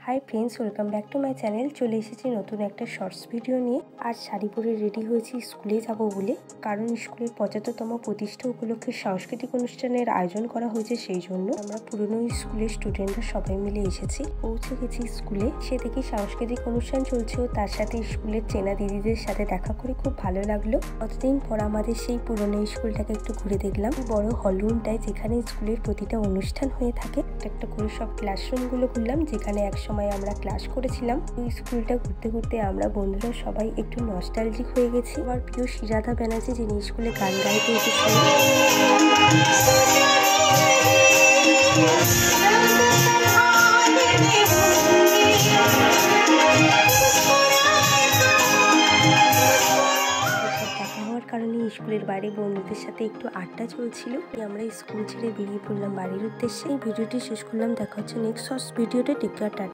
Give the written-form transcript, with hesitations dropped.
Hi friends, welcome back to my channel. চলে এসেছি নতুন একটা শর্টস ভিডিও নিয়ে। আজ শাড়ি পরে রেডি হয়েছি স্কুলে যাব বলে, কারণ স্কুলের 75তম প্রতিষ্ঠা উপলক্ষে সাংস্কৃতিক অনুষ্ঠানের আয়োজন করা হয়েছে। সেই জন্য আমরা পুরনো স্কুলের স্টুডেন্টরা সবাই মিলে এসেছি। পৌঁছে গেছি স্কুলে, সে দেখি সাংস্কৃতিক অনুষ্ঠান চলছে ও তার সাথে স্কুলের চেনা দিদিদের সাথে দেখা করে খুব ভালো লাগলো। কতদিন পর আমাদের সেই পুরনো স্কুলটাকে একটু ঘুরে দেখলাম। বড় হলরুমটায় যেখানে স্কুলের প্রতিটা অনুষ্ঠান হয়ে থাকে, একটা করে সব ক্লাসরুম গুলো ঘুরলাম, যেখানে একসময় আমরা ক্লাস করেছিলাম। এই স্কুলটা ঘুরতে ঘুরতে আমরা বন্ধুরা সবাই একটু নস্টালজিক হয়ে গেছি। আমার প্রিয় শ্রীরাধা ব্যানার্জি, যিনি স্কুলে গান গাইতে এসেছিলেন। কারণে স্কুলের বাইরে বন্ধুদের সাথে একটু আড্ডা চলছিল। আমরা স্কুল ছেড়ে বেরিয়ে পড়লাম বাড়ির উদ্দেশ্যে। এই ভিডিওটি শেষ করলাম, দেখা হচ্ছে নেক্সট শর্টস ভিডিওতে। Take care, tata.